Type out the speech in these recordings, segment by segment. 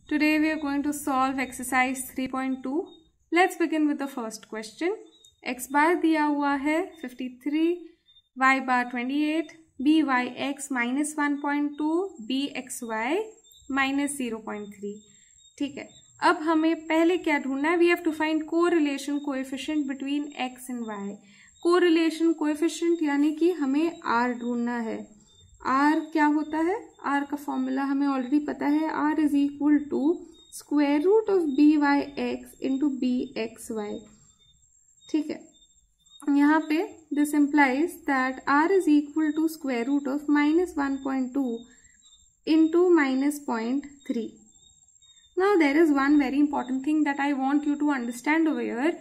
Today we are going to solve exercise 3.2. Let's begin with the first question. X bar दिया हुआ है 53, y bar 28, byx minus 1.2, bxy minus 0.3. ठीक है, अब हमें पहले क्या ढूंढना है? We have to find correlation coefficient between x and y. Correlation coefficient यानी कि हमें r ढूंढना है. r क्या होता है? r का फॉर्मूला हमें ऑलरेडी पता है. r is equal to square root of b y x into b x y. ठीक है, यहाँ पे this implies that r is equal to square root of -1.2 into -0.3. Now there is one very important thing that I want you to understand over here,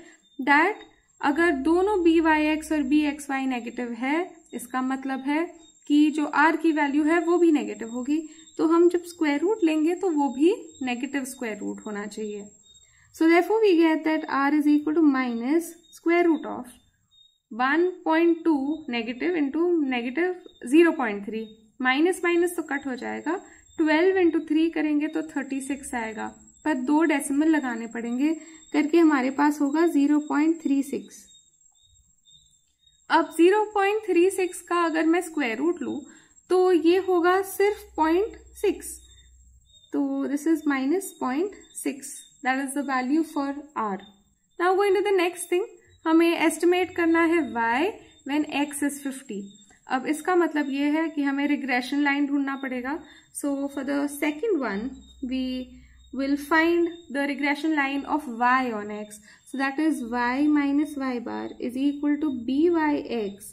that अगर दोनों B y x और b x Y negative है, इसका मतलब है कि जो r की वैल्यू है वो भी नेगेटिव होगी. तो हम जब स्क्वायर रूट लेंगे तो वो भी नेगेटिव स्क्वायर रूट होना चाहिए. So therefore we get that r is equal to minus square root of 1.2 negative into negative 0.3. Minus minus तो कट हो जाएगा. 12 इंटू 3 करेंगे तो 36 आएगा, पर 2 डेसिमल लगाने पड़ेंगे, करके हमारे पास होगा 0.36. अब 0.36 का अगर मैं स्क्वायर रूट लूं तो ये होगा सिर्फ 0.6. तो this is -0.6. That is the value for r. Now going to the next thing. हमें एस्टिमेट करना है y व्हेन x इज 50. अब इसका मतलब ये है कि हमें रिग्रेशन लाइन ढूंढना पड़ेगा. So for the second one we will find the regression line of y on x. So that is y minus y bar is equal to byx,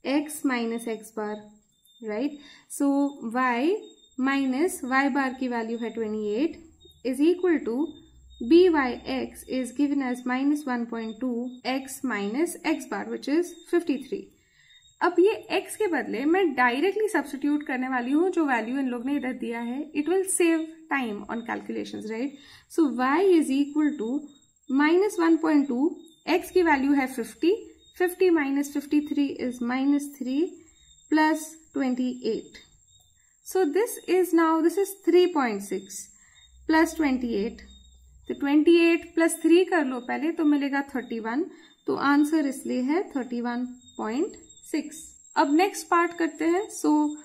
x minus x bar, right? So y minus y bar की value है 28 is equal to byx is given as -1.2 x minus x bar which is 53. अब ये x के बदले मैं directly substitute करने वाली हूँ जो वैल्यू इन लोग ने इधर दिया है. It will save time on calculations, right? So y is equal to -1.2, x की वैल्यू है 50. 50 minus 53 is -3 plus 28. So this is 3.6 plus 28. तो 28 प्लस 3 कर लो पहले तो मिलेगा 31. तो आंसर इसलिए है 31.6. अब नेक्स्ट पार्ट करते हैं. सो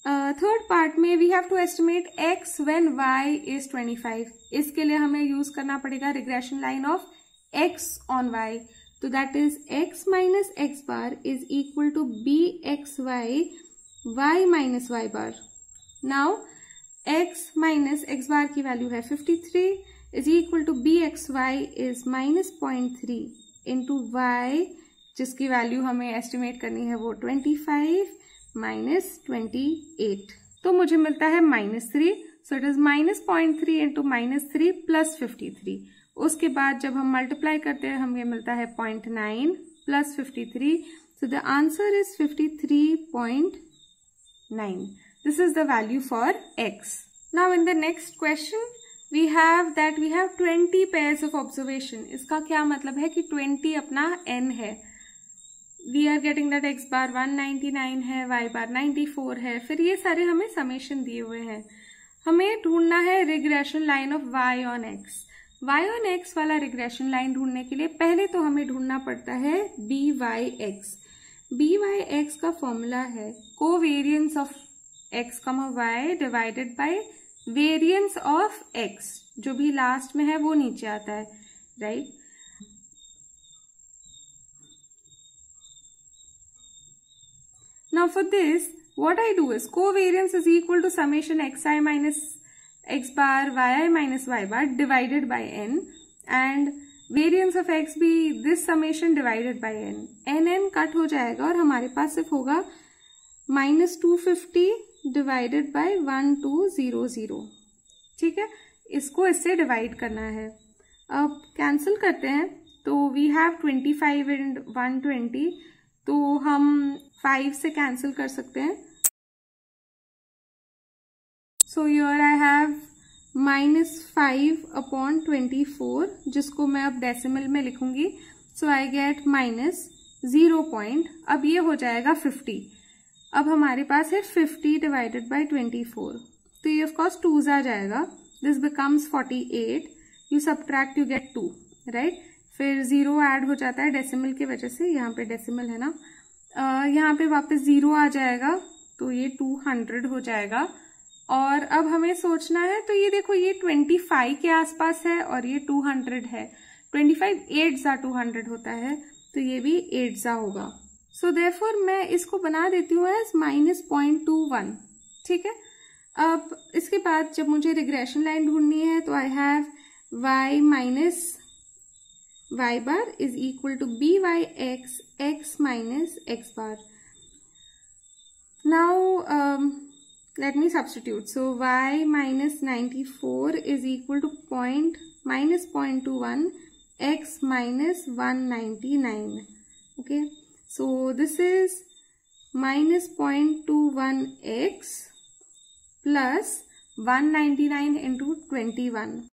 थर्ड पार्ट में we have to estimate x when y is 25. इसके लिए हमें यूज करना पड़ेगा regression line of x on y. तो that is x minus x bar is equal to bxy y minus y bar. Now x minus x bar की value है 53 is equal to bxy is -0.3 into y जिसकी वैल्यू हमें एस्टिमेट करनी है वो 25 माइनस 28. तो मुझे मिलता है -3. So it is -0.3 into -3 plus 53. उसके बाद जब हम मल्टीप्लाई करते हैं हमें मिलता है 0.9 plus 53. So the answer is 53.9. This is the value for x. Now in the next question we have 20 pairs of observation. इसका क्या मतलब है कि 20 अपना n है. We are getting that x bar 199 है, y bar 94 है. फिर ये सारे हमें समेशन दिए हुए हैं. हमें ढूंढना है regression line of y on x. y on x वाला रिग्रेशन लाइन ढूंढने के लिए पहले तो हमें ढूंढना पड़ता है byx. byx का फॉर्मूला है covariance of x, y divided bye variance of x. जो भी लास्ट में है वो नीचे आता है, right? Now for this, what I do is covariance is equal to summation xi minus x bar yi minus y bar divided by n, and variance of x भी this summation divided by n. n cut हो जाएगा और हमारे पास सिर्फ होगा -250 divided by 1200. ठीक है, इसको इससे डिवाइड करना है. अब कैंसिल करते हैं तो वी हैव 25 एंड 120. तो हम 5 से कैंसिल कर सकते हैं. सो हियर आई हैव -5/24 जिसको मैं अब डेसिमल में लिखूंगी. सो आई गेट -0. अब ये हो जाएगा 50. अब हमारे पास है 50 डिवाइडेड बाय 24. तो ये ऑफकोर्स 2s आ जाएगा. This becomes 48, you subtract you get 2, right. फिर 0 ऐड हो जाता है डेसिमल की वजह से, यहाँ पे डेसिमल है ना, यहाँ पे वापस 0 आ जाएगा तो ये 200 हो जाएगा। और अब हमें सोचना है, तो ये देखो ये 25 के आसपास है और ये 200 है, 25 8 जा 200 होता है, तो ये भी 8 जा होगा। सो देयरफॉर मैं इसको बना देती हूँ एज -0.21, ठीक है। अब इसके बाद जब मुझे रिग्रेशन लाइन ढूंढनी है तो I have y minus y bar is equal to by(x) x minus x bar. Now let me substitute. So y minus 94 is equal to minus 0.21 x minus 199. Okay. So this is minus 0.21 x plus 199 into 21.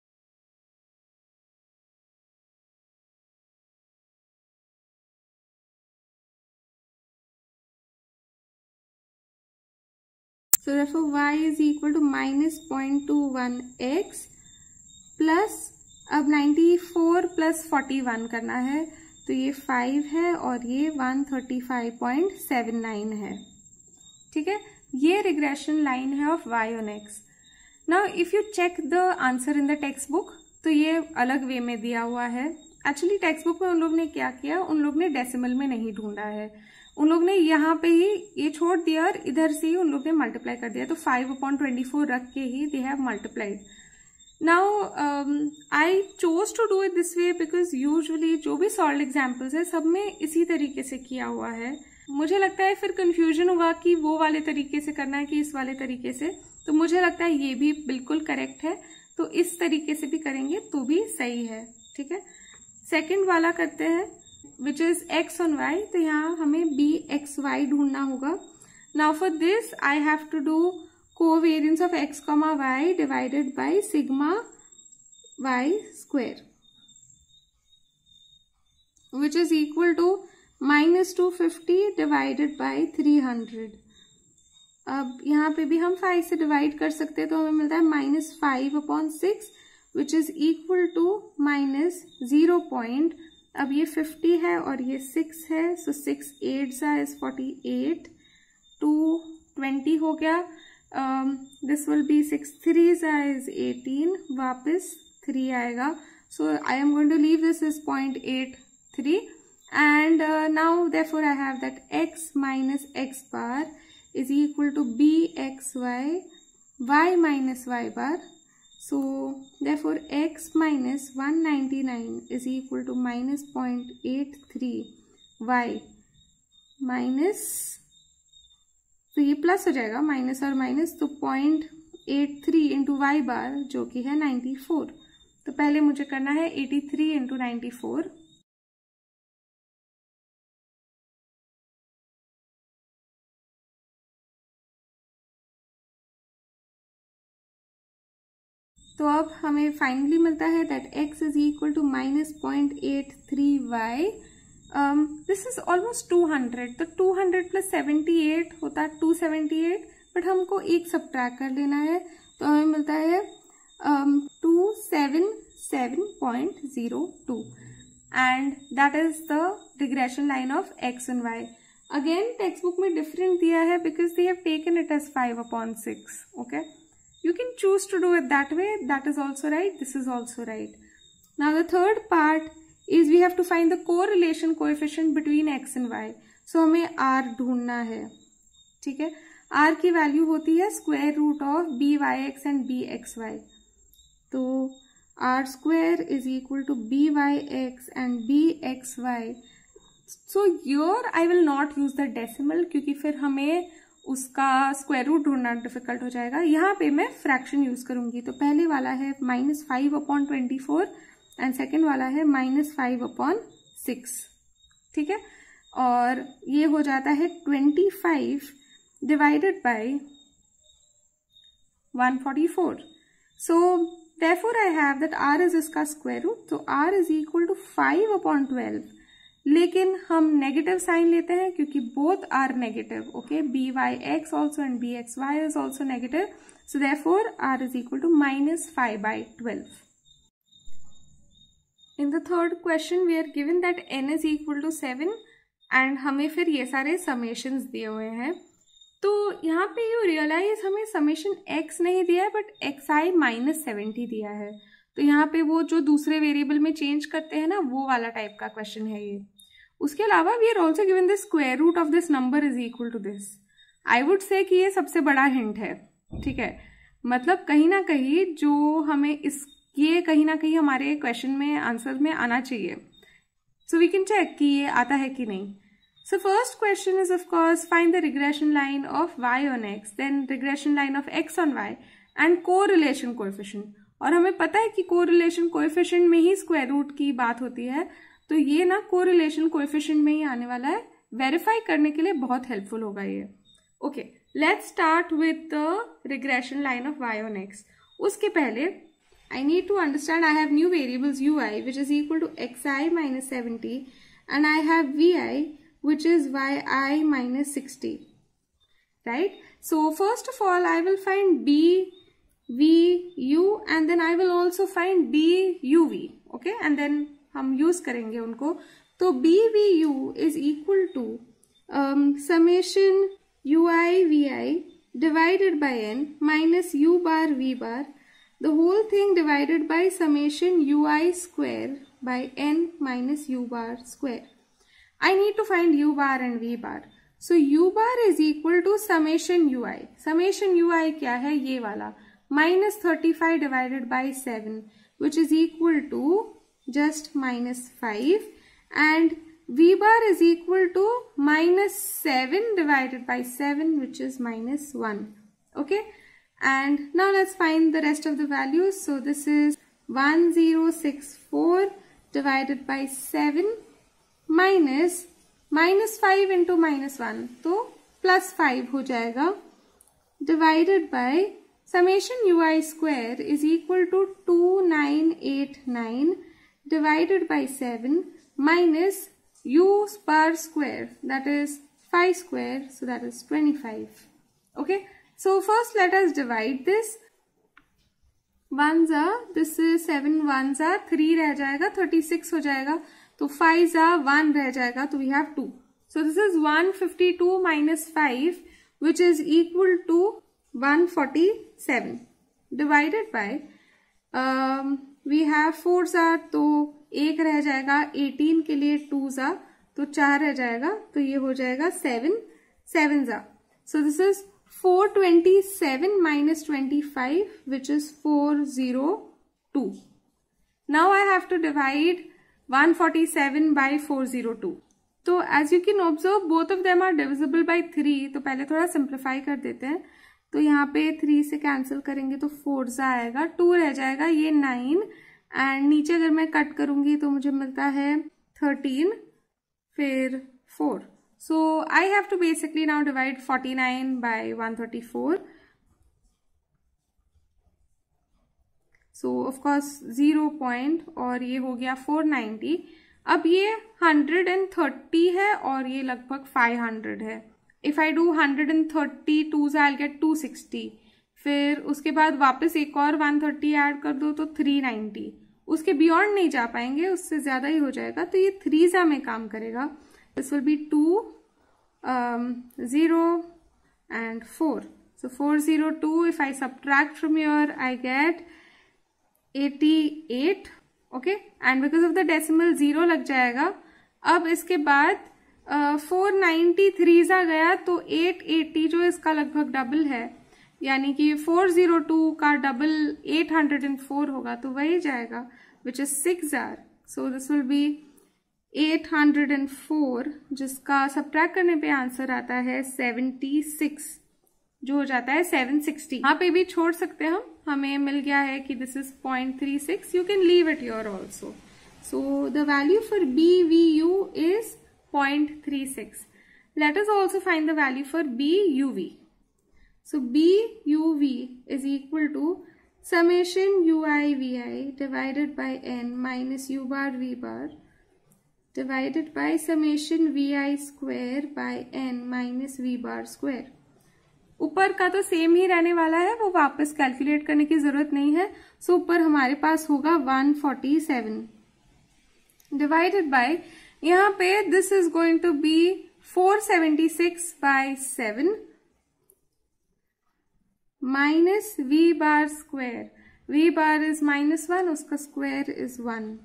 So therefore y is equal to minus 0.21 x plus, अब 94 plus 41 करना है तो ये 5 है और ये 135.79 है, ठीक है। ये रिग्रेशन लाइन है of y on x। Now if you check the answer in the text book तो ये अलग वे में दिया हुआ है। एक्चुअली टेक्स्ट बुक में उन लोग ने क्या किया, उन लोग ने डेसिमल में नहीं ढूंढा है, उन लोग ने यहाँ पे ही ये छोड़ दिया और इधर से ही उन लोग ने मल्टीप्लाई कर दिया, तो 5/24 रख के ही दे have multiplied. Now I chose to do it this way because usually जो भी सॉल्व एग्जाम्पल्स है सब में इसी तरीके से किया हुआ है। मुझे लगता है फिर कंफ्यूजन होगा कि वो वाले तरीके से करना है कि इस वाले तरीके से, तो मुझे लगता है ये भी बिल्कुल करेक्ट है, तो इस तरीके से भी करेंगे तो भी सही है, ठीक है। सेकेंड वाला करते हैं which is x on y, तो यहाँ हमें bxy ढूंढना होगा। Now for this I have to do covariance of x, y divided by sigma y square, which is equal to minus 250 divided by 300। अब यहाँ पे भी हम 5 से डिवाइड कर सकते हैं, तो हमें मिलता है -5/6 which is equal to minus 0. अब ये 50 है और ये 6 है, सो 6 8 is 48, 2 20 हो गया, दिस विल बी 6 3 is 18, वापस 3 आएगा, so I am going to leave this is 0.83 and now therefore I have that x minus x bar is equal to bxy y minus y bar. So therefore x minus 199 is equal to minus 0.83 y minus, तो ये plus हो जाएगा minus और minus, तो 0.83 into y बार जो कि है 94। तो पहले मुझे करना है 83 इंटू 94, तो अब हमें फाइनली मिलता है that x is equal to minus 0.83 y। This is almost 200, तो 200 प्लस 78 होता है 278, बट हमको एक सब्ट्रैक्ट कर लेना है, तो हमें मिलता है 277.02 and that is the regression line of x and y। Again text book में डिफरेंट दिया है because they have taken it as 5/6, okay. You can choose to do it that way, that is also right, this is also right. Now the third part is we have to find the correlation coefficient between x and y. So हमें r ढूंढना है, ठीक है। r की value होती है square root of byx and bxy, तो r square is equal to byx and bxy. So here I will not use the decimal क्योंकि फिर हमें उसका स्क्वायर रूट ढूंढना डिफिकल्ट हो जाएगा। यहाँ पे मैं फ्रैक्शन यूज करूंगी, तो पहले वाला है -5/24 एंड सेकेंड वाला है -5/6, ठीक है। और ये हो जाता है 25 divided by 144। So therefore I have that r is इसका स्क्वायर रूट, तो r इज इक्वल टू 5/12 लेकिन हम नेगेटिव साइन लेते हैं क्योंकि both are negative. Okay, b y x also and b x y is also negative. So therefore r is equal to -5/12. In the third question we are given that n is equal to 7 and हमें फिर ये सारे summations दिए हुए हैं. तो यहाँ पे यू रियलाइज हमें समेशन x नहीं दिया है बट xi - 70 दिया है. तो यहाँ पे वो जो दूसरे वेरिएबल में चेंज करते हैं ना, वो वाला टाइप का क्वेश्चन है ये. उसके अलावा we are also given the square root of this number is equal to this. I would say कि ये सबसे बड़ा हिंट है. ठीक है, मतलब कहीं ना कहीं जो हमें ये कहीं ना कहीं हमारे क्वेश्चन में आंसर में आना चाहिए. सो वी कैन चेक कि ये आता है कि नहीं. So first question is of course find the regression line of y on x, then regression line of x on y and correlation coefficient. और हमें पता है कि correlation coefficient में ही square root की बात होती है, तो ये ना correlation coefficient में ही आने वाला है. वेरीफाई करने के लिए बहुत हेल्पफुल होगा ये. Okay, let's start with the regression line of y on x. उसके पहले I need to understand I have new variables ui which is equal to xi minus 70 and I have vi which is yi minus 60, right? So first of all I will find b v u and then I will also find b u v. Okay, and then हम use करेंगे उनको. तो b v u is equal to summation ui vi divided by n minus u bar v bar, the whole thing divided by summation ui square by n minus u bar square. I need to find u bar and v bar. So u bar is equal to summation ui. Summation ui क्या है? ये वाला minus 35 divided by 7 which is equal to just -5 and v bar is equal to -7 divided by 7 which is -1. Okay, and now let's find the rest of the values. So this is 1064 divided by 7 minus -5 into -1 तो +5 हो जाएगा divided by summation ui square is equal to 2989 divided by 7 minus u bar square, that is 5 square, so that is 25. Okay, so first let us divide this. Ones are, this is 7 ones are 3 रह जाएगा, 36 हो जाएगा. तो 5 are 1 रह जाएगा, तो we have 2. So this is 152 minus 5 which is equal to 147 divided by we have 4s are, तो 1 रह जाएगा. 18 के लिए 2s are, तो 4 रह जाएगा, तो ये हो जाएगा 7 7s are. So this is 427 minus 25 which is 402. Now I have to divide 147 by 402. तो as you can observe both of them are divisible by 3. तो पहले थोड़ा सिंप्लीफाई कर देते हैं. तो यहाँ पे 3 से कैंसिल करेंगे तो 4 आएगा, 2 रह जाएगा, ये 9 एंड नीचे अगर मैं कट करूंगी तो मुझे मिलता है 13 फिर 4. So I have to basically now divide 49 by 134. So of course 0 point और ये हो गया 490. अब ये 130 है और ये लगभग 500 है. If I do 132 I'll get 260. फिर उसके बाद वापस एक और 130 ऐड कर दो तो 390. उसके बियॉन्ड नहीं जा पाएंगे, उससे ज्यादा ही हो जाएगा. तो ये 3s में काम करेगा. This will be 2 0 and 4. So 402, if I subtract from here I get 88. Okay, and because of the decimal 0 लग जाएगा. अब इसके बाद 493 गया तो 880 जो इसका लगभग डबल है, यानी कि 402 का डबल 804 होगा, तो वही जाएगा which is 6 are. So this will be 804 जिसका सब्ट्रैक्ट करने पे आंसर आता है 76 जो हो जाता है 760. यहाँ पे भी छोड़ सकते हैं हम, हमें मिल गया है कि this is 0.36. You can leave it your also. So the value for BVU is 0.36. Let us also find the value for BUV. So BUV is equal to summation UIVI divided by n minus U bar V bar divided by summation vi square by n minus v bar square. ऊपर का तो same ही रहने वाला है, वो वापस calculate करने की जरूरत नहीं है। सो ऊपर हमारे पास होगा 147 डिवाइडेड बाय, यहाँ पे this is going to be 476 by 7 minus v bar square. v bar is -1, उसका square is 1।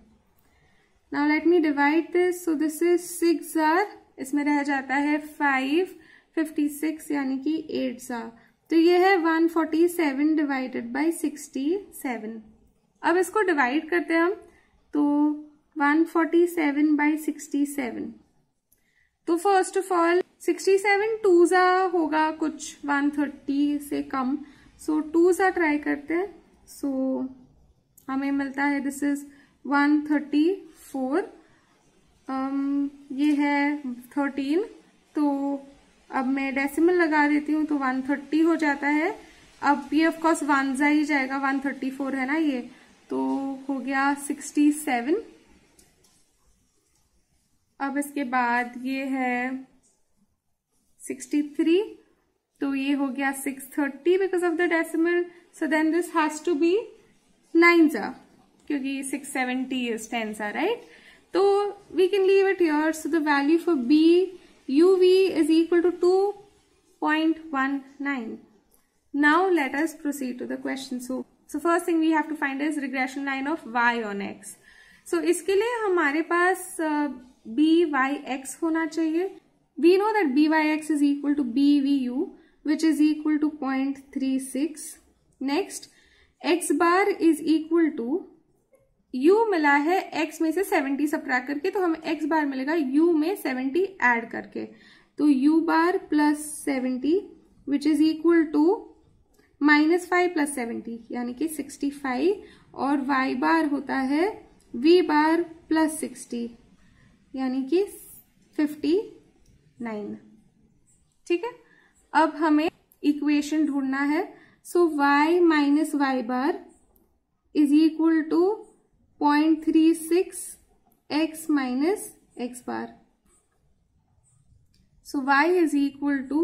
Now let me divide this, so this is 6 जार, इसमें रह जाता है 5, 56 यानी कि 8 जार, तो ये है 147 डिवाइडेड बाय 67। अब इसको डिवाइड करते हैं हम, तो 147 बाय 67, तो फर्स्ट ऑफ ऑल 67 2 जा होगा कुछ 130 से कम, सो 2 जा ट्राई करते हैं। सो हमें मिलता है दिस इज 134, ये है 13, तो अब मैं डेसिमल लगा देती हूँ तो 130 हो जाता है। अब ये ऑफ कोर्स 1 जा ही जाएगा, 134 है ना ये, तो हो गया 67। अब इसके बाद ये है 63, तो ये हो गया 630 because of the decimal, so then this has to be 9 जा, क्योंकि 670 इज 10 जा, राइट। तो we can leave it here, so the value for b uv is equal to 2.19. Now let us proceed to the question. So first thing we have to find is regression line of y on x. So इसके लिए हमारे पास byx होना चाहिए। We know that byx is equal to bvu, which is equal to 0.36. Next, x bar is equal to, u मिला है x में से 70 subtract करके, तो हमें x बार मिलेगा u में 70 ऐड करके, तो u bar plus 70 which is equal to -5 plus 70 यानी कि 65, और y बार होता है v बार प्लस 60 यानी कि 59। ठीक है, अब हमें इक्वेशन ढूंढना है। So y minus y bar is equal to 0.36 x minus x bar. So y is equal to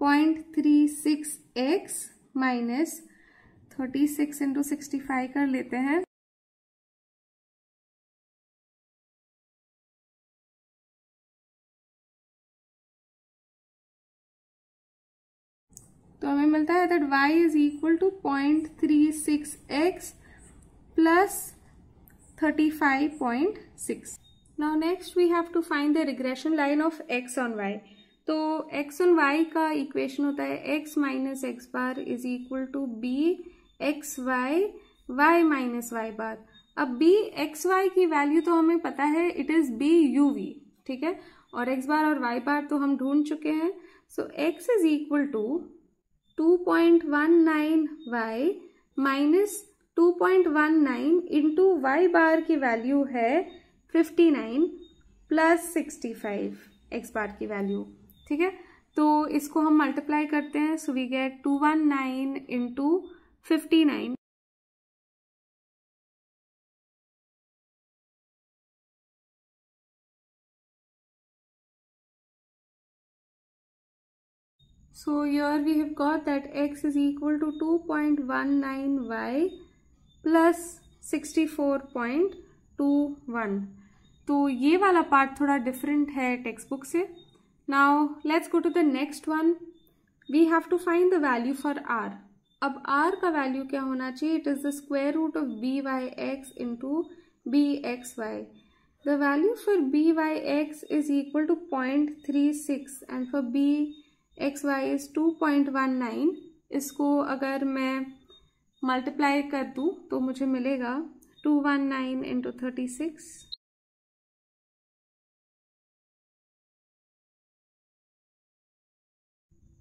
0.36 x minus 36 into 65 कर लेते हैं, तो हमें मिलता है that y is equal to 0.36 x plus 35.6. Now next we have to find the regression line of x on y. तो x on y का equation होता है x minus x bar is equal to b x y y minus y bar. अब b x y की value तो हमें पता है, it is b u v, ठीक है, और एक्स बार और वाई बार तो हम ढूंढ चुके हैं। So x is equal to 2.19 y minus 2.19 into y bar की वैल्यू है 59 प्लस 65 एक्स बार की वैल्यू, ठीक है, तो इसको हम मल्टीप्लाई करते हैं। So we get 219 into 59, so here we have got that x is equal to 2.19 y plus 64.21। तो ये वाला पार्ट थोड़ा डिफरेंट है टेक्स्ट बुक से। Now let's go to the next one. We have to find the value for r। अब r का value क्या होना चाहिए? It is the square root of b y x into b x y. The value for b y x is equal to 0.36 and for b x y is 2.19। इसको अगर मैं multiply कर दूं तो मुझे मिलेगा 219 इंटू 36,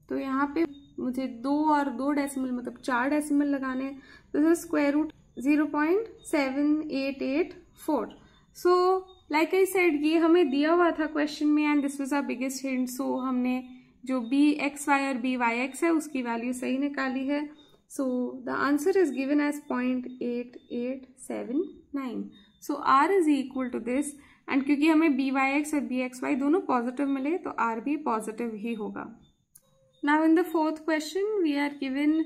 तो यहाँ पे मुझे 2 और 2 डेसिमल मतलब 4 डेसिमल लगाने हैं। This is square root 0.7884। So like I said, ये हमें दिया हुआ था क्वेश्चन में and this was our biggest hint. So हमने जो बी एक्स वाई और बी वाई एक्स है उसकी वैल्यू सही निकाली है। So the answer is given as 0.8879. So R is equal to this. And क्योंकि हमें बी वाई एक्स और बी एक्स वाई दोनों पॉजिटिव मिले तो आर भी पॉजिटिव ही होगा. Now in the fourth question we are given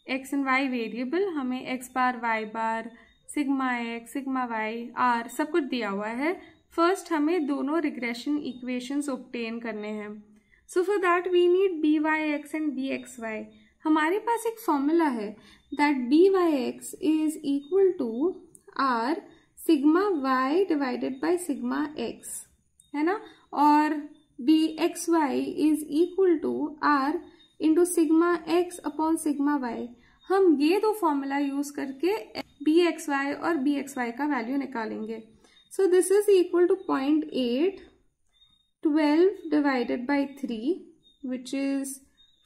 x and y variable. हमें x bar, y bar, sigma x, sigma y, are सब कुछ दिया हुआ है. फर्स्ट हमें दोनों रिग्रेशन इक्वेशंस ऑब्टेन करने हैं. So for that we need b y x and b x y. हमारे पास एक फॉर्मूला है that b y x is equal to r sigma y divided by sigma x, है ना, और b x y is equal to r into sigma x upon sigma y. हम ये दो फॉर्मूला यूज करके बी एक्स वाई और b x y का value निकालेंगे. So this is equal to 0.8, 12 divided by 3 which is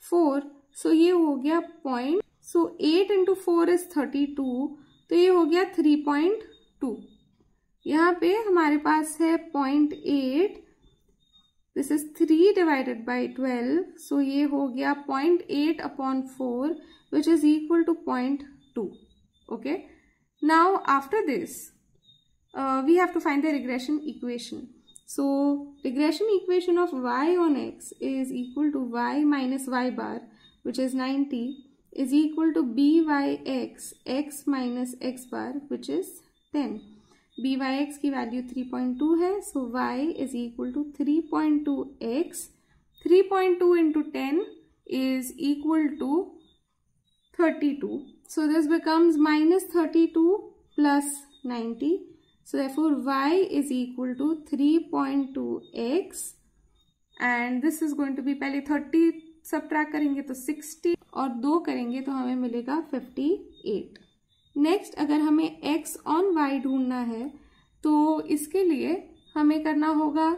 4. So ये हो गया पॉइंट. सो 8 इंटू 4 इज 32, तो ये हो गया 3.2. यहाँ पे हमारे पास है 0.8, this is 3 divided by 12, so ये हो गया 0.8 upon 4 which is equal to 0.2. Okay, now after this we have to find the regression equation. So regression equation of y on x is equal to y minus y bar, which is 90, is equal to by x, x minus x bar, which is 10. by x की value 3.2 है, so y is equal to 3.2x. 3.2 into 10 is equal to 32. So this becomes minus 32 plus 90. So therefore y is equal to 3.2x and this is going to be, पहले 30 subtract करेंगे तो 60 और 2 करेंगे तो हमें मिलेगा 58. नेक्स्ट अगर हमें x on y ढूंढना है तो इसके लिए हमें करना होगा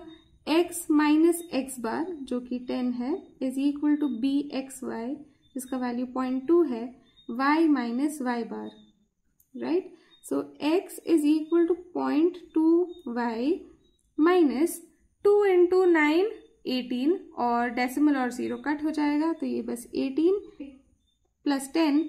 x माइनस एक्स बार जो कि 10 है is equal to b x y जिसका वैल्यू 0.2 है y minus y bar, right. So x is equal to 0.2y minus 2 into 9 18 और डेसिमल और 0 कट हो जाएगा तो ये बस 18 plus 10.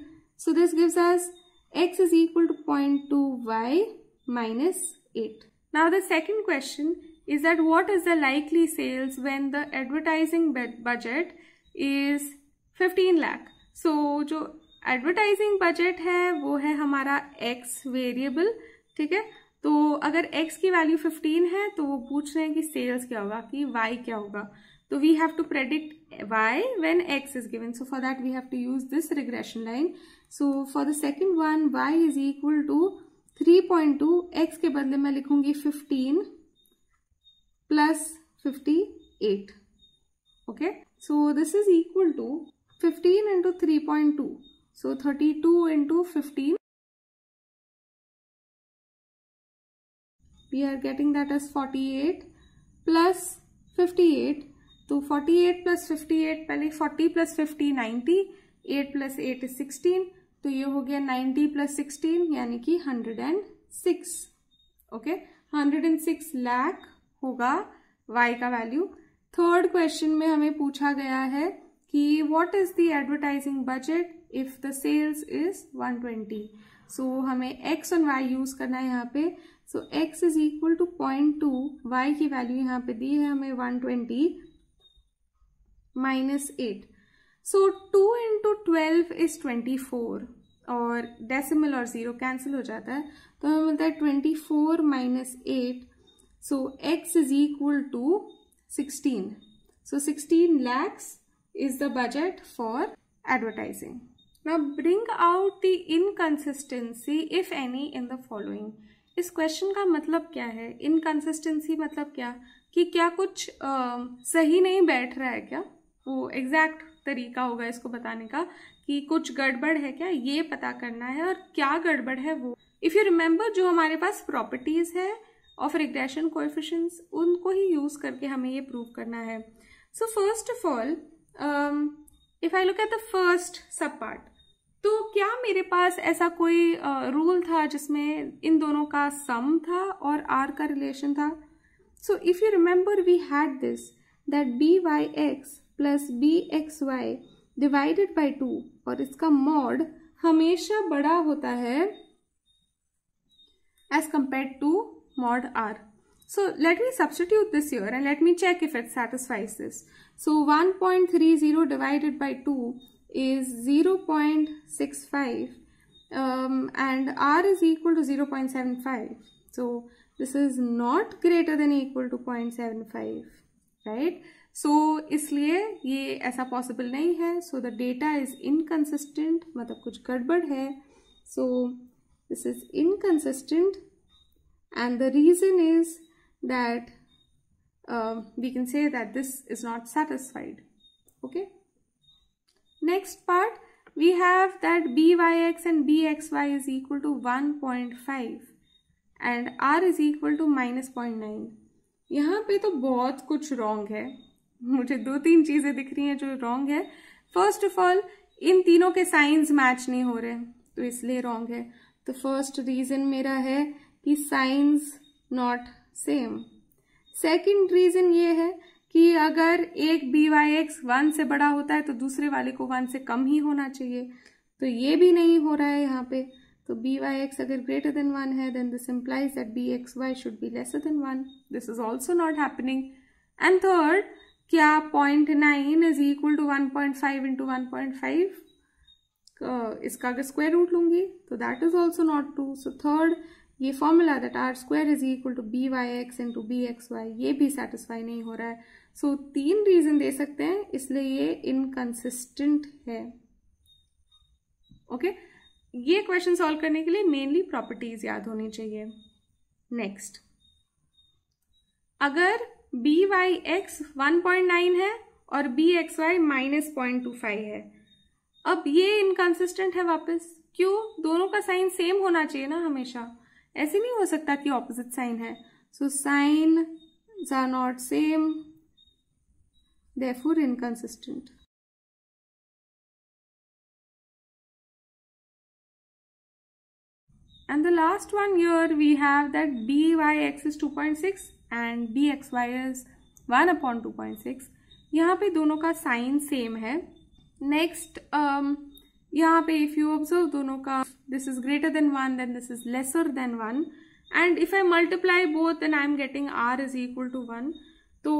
So this gives us x is equal to 0.2y minus 8. Now the second question is that what is the likely sales when the advertising budget is 15 lakh. So जो advertising budget है वो है हमारा x variable, ठीक है. तो अगर x की वैल्यू 15 है तो वो पूछ रहे हैं कि सेल्स क्या होगा, कि y क्या होगा. तो we have to predict y when x is given. So for that we have to use this regression line. So for the second one y is equal to 3.2, x के बदले में लिखूंगी 15 plus 58. Okay, so this is equal to 15 into 3.2. So 32 into 15, we are getting that as 48 plus 58. तो 48 plus 58, पहले 40 plus 50 90, 8 plus 8 is 16, तो ये हो गया 90 plus 16 यानी कि 106. ओके, 106 लाख होगा y का वैल्यू. थर्ड क्वेश्चन में हमें पूछा गया है कि what is the advertising budget if the sales is 120. so हमें x और y यूज करना है यहाँ पे. so x is equal to 0.2, y की वैल्यू यहाँ पे दी है हमें 120 minus 8. so 2 into 12 is 24 और डेसिमल और 0 कैंसिल हो जाता है तो हमें मिलता है 24 minus 8. so x is equal to 16. so 16 lakhs is the budget for advertising. Now bring out the inconsistency if any in the following. इस क्वेश्चन का मतलब क्या है? इनकंसिस्टेंसी मतलब क्या कि क्या कुछ सही नहीं बैठ रहा है क्या? वो एग्जैक्ट तरीका होगा इसको बताने का कि कुछ गड़बड़ है क्या, ये पता करना है. और क्या गड़बड़ है वो, इफ यू रिमेंबर, जो हमारे पास प्रॉपर्टीज है ऑफ रिग्रेशन कोएफिशिएंट्स उनको ही यूज करके हमें ये प्रूव करना है. So first of all if I look at the first सब पार्ट, तो क्या मेरे पास ऐसा कोई रूल था जिसमें इन दोनों का सम था और आर का रिलेशन था? So if you remember we had this that b y x plus b x y divided by 2 और इसका मॉड हमेशा बड़ा होता है as compare to mod r. So let me substitute this here and let me check if it satisfies this. So 1.30 divided by 2 is 0.65 and R is equal to 0.75. So this is not greater than equal to 0.75, right? So इसलिए ये ऐसा possible नहीं है. So the data is inconsistent, मतलब कुछ गड़बड़ है. So this is inconsistent and the reason is that we can say that this is not satisfied. Okay. Next part, we have that byx and bxy is equal to 1.5 and r is equal to -0.9. यहाँ पे तो बहुत कुछ wrong है. मुझे 2-3 चीजें दिख रही हैं जो wrong है. First of all, इन तीनों के साइंस मैच नहीं हो रहे तो इसलिए wrong है. तो फर्स्ट रीजन मेरा है कि signs not same. Second reason ये है कि अगर एक byx 1 से बड़ा होता है तो दूसरे वाले को 1 से कम ही होना चाहिए. तो ये भी नहीं हो रहा है यहाँ पे. तो byx अगर ग्रेटर देन 1 है then this implies that bxy should be lesser than 1. This is also not happening. And third, क्या 0.9 is equal to 1.5 into 1.5? इसका अगर स्क्वायर रूट लूंगी तो that is also not true. So third, ये formula that r square is equal to byx into bxy ये भी satisfy नहीं हो रहा है. सो 3 रीजन दे सकते हैं, इसलिए ये इनकंसिस्टेंट है. ओके, ये क्वेश्चन सॉल्व करने के लिए मेनली प्रॉपर्टीज याद होनी चाहिए. नेक्स्ट, अगर byx 1.9 है और bxy -0.25 है. अब ये इनकंसिस्टेंट है वापस. क्यों? दोनों का साइन सेम होना चाहिए ना हमेशा. ऐसे नहीं हो सकता कि ऑपोजिट साइन है. So sign are not same, therefore inconsistent. And the last one here we have that byx is 2.6 and bxy is 1/2.6. यहाँ पे दोनों का साइन सेम है. नेक्स्ट, यहाँ पे इफ यू ऑब्जर्व दोनों का this is greater than 1 then this is lesser than 1 and if I multiply both then I am getting r is equal to 1. तो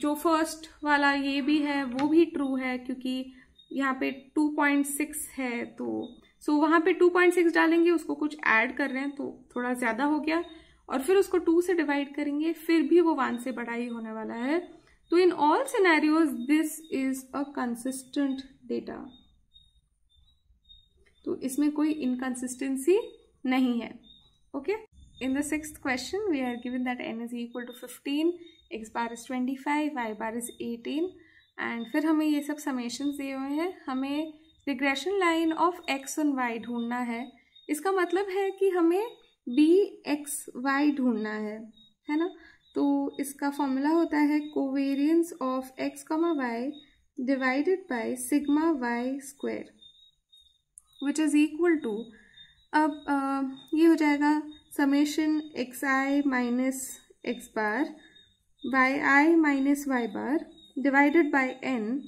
जो फर्स्ट वाला ये भी है वो भी ट्रू है क्योंकि यहाँ पे 2.6 है. तो वहाँ पे 2.6 डालेंगे, उसको कुछ ऐड कर रहे हैं तो थोड़ा ज्यादा हो गया और फिर उसको 2 से डिवाइड करेंगे फिर भी वो 1 से बड़ा ही होने वाला है. तो in all scenarios this is a consistent data. तो इसमें कोई इनकंसिस्टेंसी नहीं है. Okay, in the 6th question we are given that n is equal to 15, x bar is 25, y bar is 18 and फिर हमें ये सब समेशंस दिए हुए हैं. हमें रिग्रेशन लाइन ऑफ x और y ढूंढना है. इसका मतलब है कि हमें bxy ढूंढना है ना. तो इसका फॉर्मूला होता है covariance of x, y divided by sigma y square which is equal to, अब ये हो जाएगा summation xi minus x bar yi minus y bar divided by n.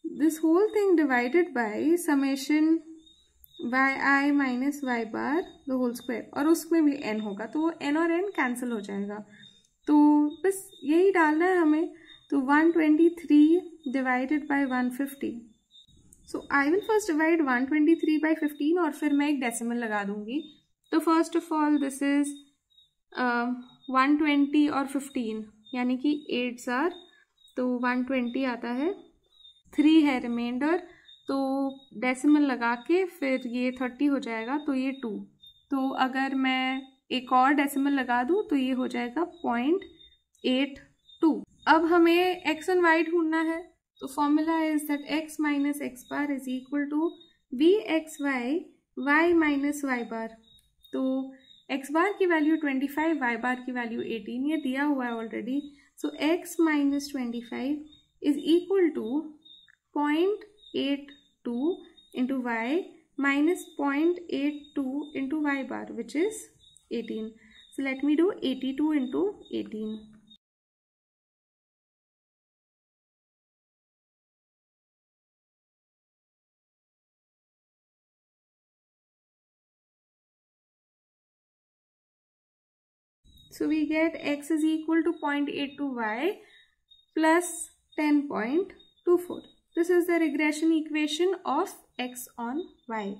This whole thing divided by summation yi minus y bar the whole square और उसमें भी n होगा तो वो n और n कैंसिल हो जाएगा. तो बस यही डालना है हमें. तो 123 divided by 150. So I will first divide 123 by 15 और फिर मैं एक डेसिमल लगा दूंगी. तो first of all this is 120 और 15 यानी कि 8 आर, तो 120 आता है. 3 है रिमाइंडर, तो डेसिमल लगा के फिर ये 30 हो जाएगा तो ये 2. तो अगर मैं एक और डेसिमल लगा दूं तो ये हो जाएगा 0.82. अब हमें x और y ढूंढना है. तो formula is that x minus x bar is equal to bxy y minus y bar. तो x बार की वैल्यू 25, y बार की वैल्यू 18 ये दिया हुआ है already. So x minus 25 is equal to 0.82 into y minus 0.82 into y bar which is 18. So let me do 82 into 18. So we get x is equal to 0.82y plus 10.24. This is the regression equation of x on y.